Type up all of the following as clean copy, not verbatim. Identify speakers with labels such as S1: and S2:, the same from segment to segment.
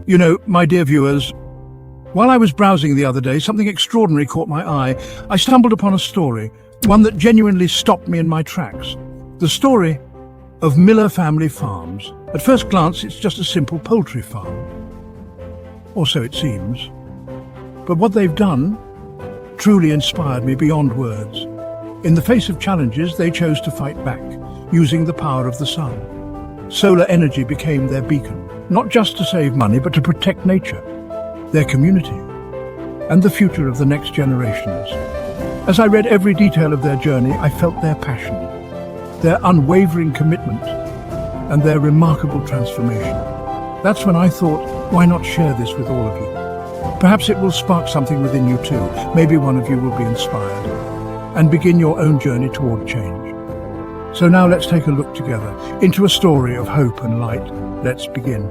S1: My dear viewers, while I was browsing the other day, something extraordinary caught my eye. I stumbled upon a story, one that genuinely stopped me in my tracks. The story of Miller Family Farms. At first glance, it's just a simple poultry farm. Or so it seems. But what they've done truly inspired me beyond words. In the face of challenges, they chose to fight back, using the power of the sun. Solar energy became their beacon, not just to save money, but to protect nature, their community, and the future of the next generations. As I read every detail of their journey, I felt their passion, their unwavering commitment, and their remarkable transformation. That's when I thought, why not share this with all of you? Perhaps it will spark something within you too. Maybe one of you will be inspired and begin your own journey toward change. So now let's take a look together into a story of hope and light. Let's begin.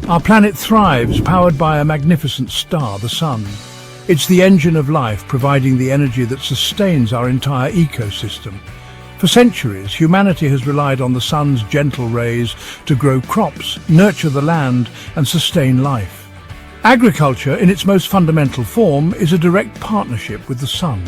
S1: Our planet thrives, powered by a magnificent star, the sun. It's the engine of life, providing the energy that sustains our entire ecosystem. For centuries, humanity has relied on the sun's gentle rays to grow crops, nurture the land, and sustain life. Agriculture, in its most fundamental form, is a direct partnership with the sun.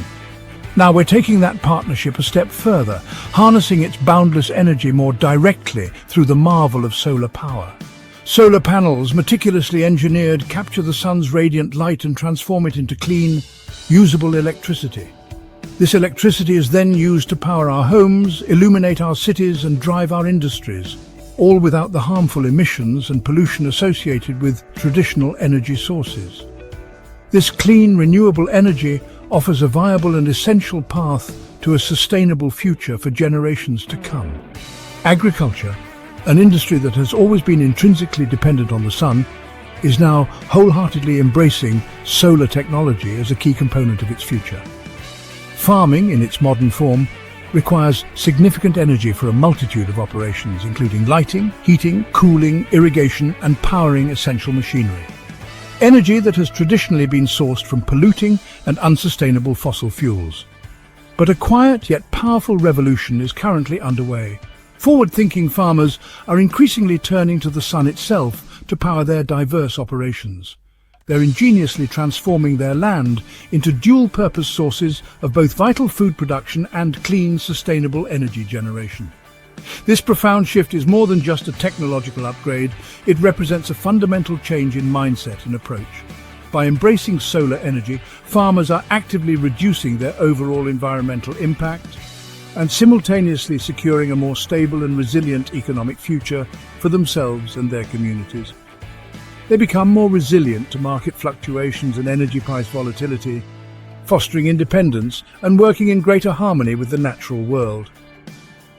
S1: Now we're taking that partnership a step further, harnessing its boundless energy more directly through the marvel of solar power. Solar panels, meticulously engineered, capture the sun's radiant light and transform it into clean, usable electricity. This electricity is then used to power our homes, illuminate our cities, and drive our industries, all without the harmful emissions and pollution associated with traditional energy sources. This clean, renewable energy offers a viable and essential path to a sustainable future for generations to come. Agriculture, an industry that has always been intrinsically dependent on the sun, is now wholeheartedly embracing solar technology as a key component of its future. Farming, in its modern form, requires significant energy for a multitude of operations, including lighting, heating, cooling, irrigation, and powering essential machinery. Energy that has traditionally been sourced from polluting and unsustainable fossil fuels. But a quiet yet powerful revolution is currently underway. Forward-thinking farmers are increasingly turning to the sun itself to power their diverse operations. They're ingeniously transforming their land into dual-purpose sources of both vital food production and clean, sustainable energy generation. This profound shift is more than just a technological upgrade. It represents a fundamental change in mindset and approach. By embracing solar energy, farmers are actively reducing their overall environmental impact and simultaneously securing a more stable and resilient economic future for themselves and their communities. They become more resilient to market fluctuations and energy price volatility, fostering independence and working in greater harmony with the natural world.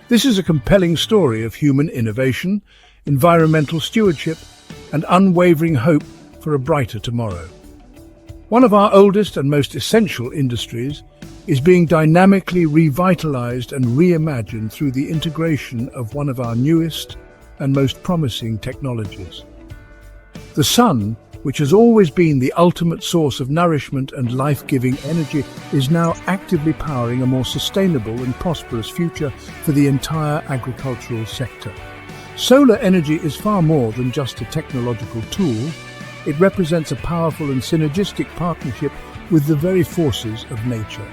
S1: This is a compelling story of human innovation, environmental stewardship, and unwavering hope for a brighter tomorrow. One of our oldest and most essential industries is being dynamically revitalized and reimagined through the integration of one of our newest and most promising technologies. The sun, which has always been the ultimate source of nourishment and life-giving energy, is now actively powering a more sustainable and prosperous future for the entire agricultural sector. Solar energy is far more than just a technological tool. It represents a powerful and synergistic partnership with the very forces of nature.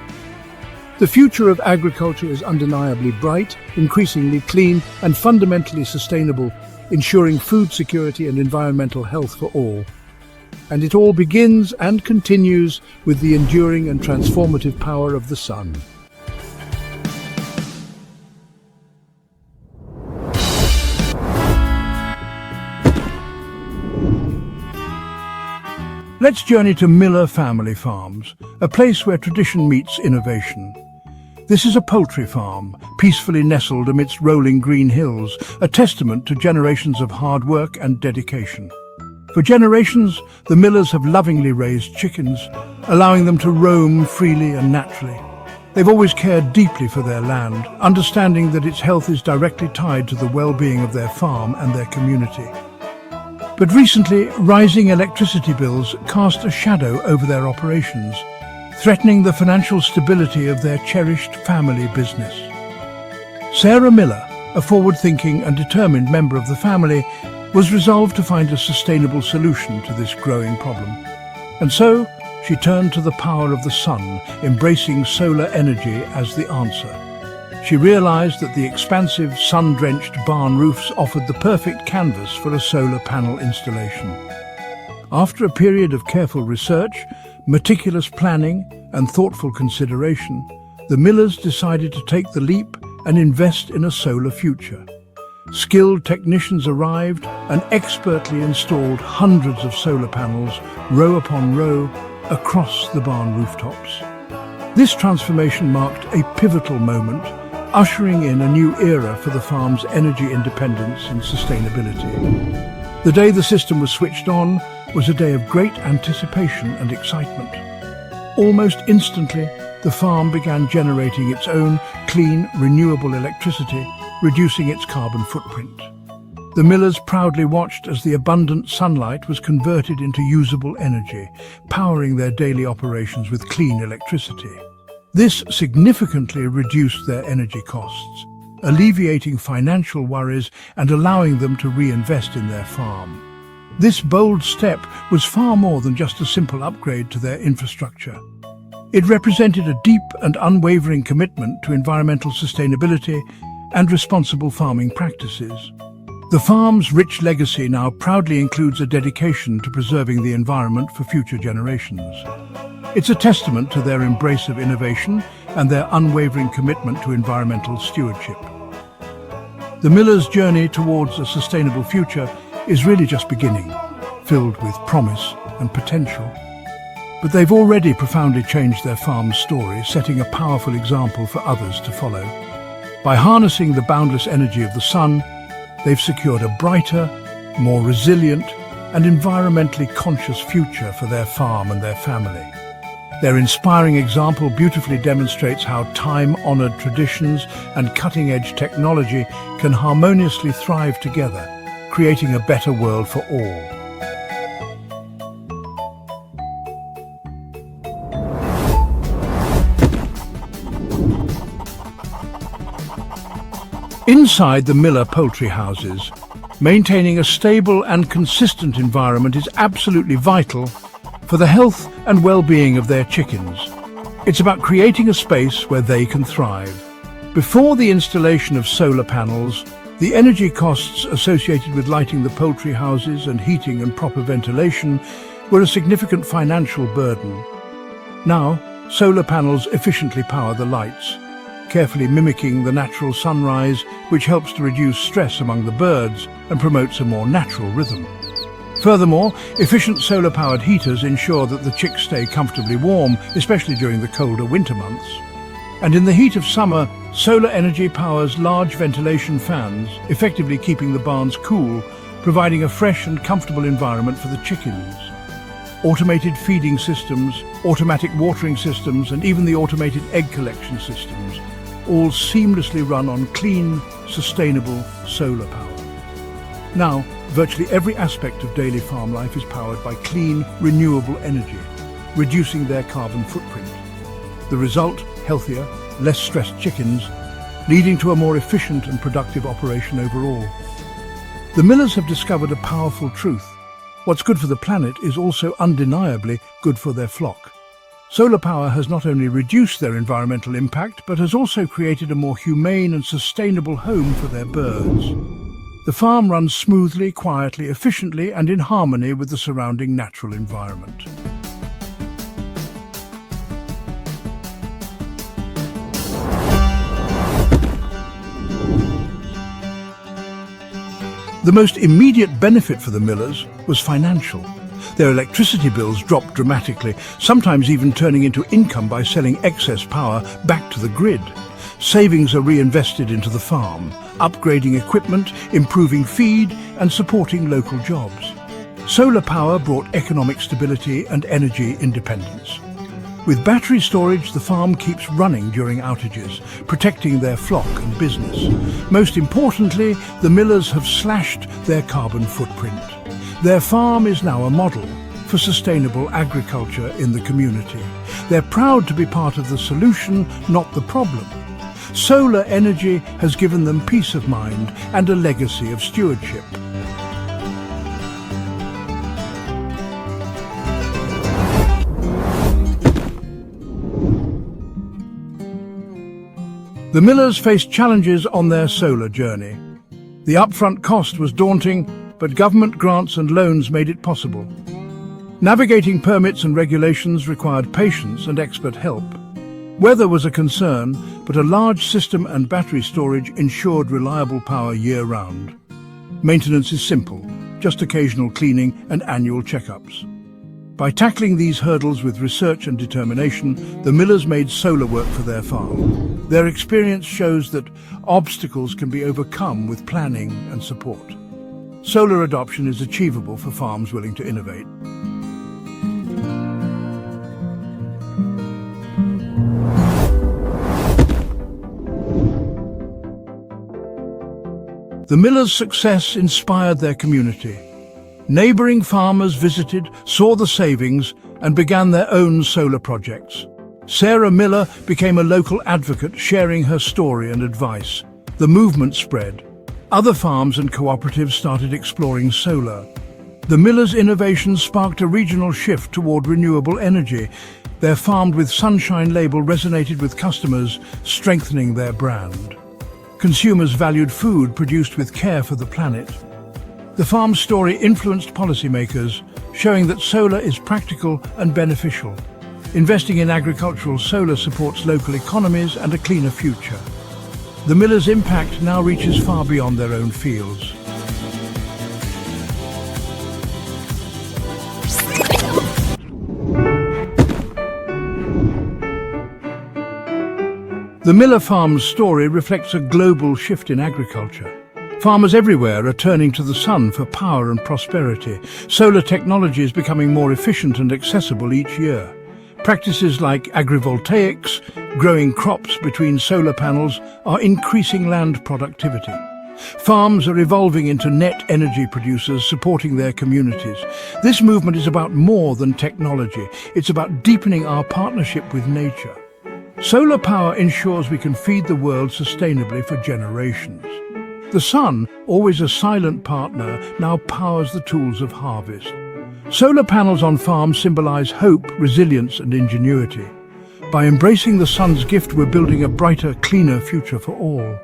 S1: The future of agriculture is undeniably bright, increasingly clean, and fundamentally sustainable, ensuring food security and environmental health for all. And it all begins and continues with the enduring and transformative power of the sun. Let's journey to Miller Family Farms, a place where tradition meets innovation. This is a poultry farm, peacefully nestled amidst rolling green hills, a testament to generations of hard work and dedication. For generations, the Millers have lovingly raised chickens, allowing them to roam freely and naturally. They've always cared deeply for their land, understanding that its health is directly tied to the well-being of their farm and their community. But recently, rising electricity bills cast a shadow over their operations. threatening the financial stability of their cherished family business. Sarah Miller, a forward-thinking and determined member of the family, was resolved to find a sustainable solution to this growing problem. And so, she turned to the power of the sun, embracing solar energy as the answer. She realized that the expansive, sun-drenched barn roofs offered the perfect canvas for a solar panel installation. After a period of careful research, meticulous planning, and thoughtful consideration, the Millers decided to take the leap and invest in a solar future. Skilled technicians arrived and expertly installed hundreds of solar panels, row upon row, across the barn rooftops. This transformation marked a pivotal moment, ushering in a new era for the farm's energy independence and sustainability. The day the system was switched on was a day of great anticipation and excitement. Almost instantly, the farm began generating its own clean, renewable electricity, reducing its carbon footprint. The Millers proudly watched as the abundant sunlight was converted into usable energy, powering their daily operations with clean electricity. This significantly reduced their energy costs, alleviating financial worries and allowing them to reinvest in their farm. This bold step was far more than just a simple upgrade to their infrastructure. It represented a deep and unwavering commitment to environmental sustainability and responsible farming practices. The farm's rich legacy now proudly includes a dedication to preserving the environment for future generations. It's a testament to their embrace of innovation and their unwavering commitment to environmental stewardship. The Millers' journey towards a sustainable future is really just beginning, filled with promise and potential. But they've already profoundly changed their farm's story, setting a powerful example for others to follow. By harnessing the boundless energy of the sun, they've secured a brighter, more resilient, and environmentally conscious future for their farm and their family. Their inspiring example beautifully demonstrates how time-honored traditions and cutting-edge technology can harmoniously thrive together, creating a better world for all. Inside the Miller poultry houses, maintaining a stable and consistent environment is absolutely vital for the health and well-being of their chickens. It's about creating a space where they can thrive. Before the installation of solar panels, the energy costs associated with lighting the poultry houses and heating and proper ventilation were a significant financial burden. Now, solar panels efficiently power the lights, carefully mimicking the natural sunrise, which helps to reduce stress among the birds and promotes a more natural rhythm. Furthermore, efficient solar-powered heaters ensure that the chicks stay comfortably warm, especially during the colder winter months. And in the heat of summer, solar energy powers large ventilation fans, effectively keeping the barns cool, providing a fresh and comfortable environment for the chickens. Automated feeding systems, automatic watering systems, and even the automated egg collection systems all seamlessly run on clean, sustainable solar power. Now, virtually every aspect of daily farm life is powered by clean, renewable energy, reducing their carbon footprint. The result, healthier, less stressed chickens, leading to a more efficient and productive operation overall. The Millers have discovered a powerful truth. What's good for the planet is also undeniably good for their flock. Solar power has not only reduced their environmental impact, but has also created a more humane and sustainable home for their birds. The farm runs smoothly, quietly, efficiently, and in harmony with the surrounding natural environment. The most immediate benefit for the Millers was financial. Their electricity bills dropped dramatically, sometimes even turning into income by selling excess power back to the grid. Savings are reinvested into the farm, upgrading equipment, improving feed, and supporting local jobs. Solar power brought economic stability and energy independence. With battery storage, the farm keeps running during outages, protecting their flock and business. Most importantly, the Millers have slashed their carbon footprint. Their farm is now a model for sustainable agriculture in the community. They're proud to be part of the solution, not the problem. Solar energy has given them peace of mind and a legacy of stewardship. The millers faced challenges on their solar journey. The upfront cost was daunting, but government grants and loans made it possible. Navigating permits and regulations required patience and expert help. Weather was a concern, but a large system and battery storage ensured reliable power year-round. Maintenance is simple, just occasional cleaning and annual checkups. By tackling these hurdles with research and determination, the millers made solar work for their farm. Their experience shows that obstacles can be overcome with planning and support. Solar adoption is achievable for farms willing to innovate. The millers' success inspired their community. Neighbouring farmers visited, saw the savings, and began their own solar projects. Sarah Miller became a local advocate, sharing her story and advice. The movement spread. Other farms and cooperatives started exploring solar. The millers' innovations sparked a regional shift toward renewable energy. Their Farmed with Sunshine label resonated with customers, strengthening their brand. Consumers valued food produced with care for the planet. The farm's story influenced policymakers, showing that solar is practical and beneficial. Investing in agricultural solar supports local economies and a cleaner future. The millers' impact now reaches far beyond their own fields. The Miller Farm's story reflects a global shift in agriculture. Farmers everywhere are turning to the sun for power and prosperity. Solar technology is becoming more efficient and accessible each year. Practices like agrivoltaics, growing crops between solar panels, are increasing land productivity. Farms are evolving into net energy producers, supporting their communities. This movement is about more than technology. It's about deepening our partnership with nature. Solar power ensures we can feed the world sustainably for generations. The sun, always a silent partner, now powers the tools of harvest. Solar panels on farms symbolize hope, resilience, and ingenuity. By embracing the sun's gift, we're building a brighter, cleaner future for all.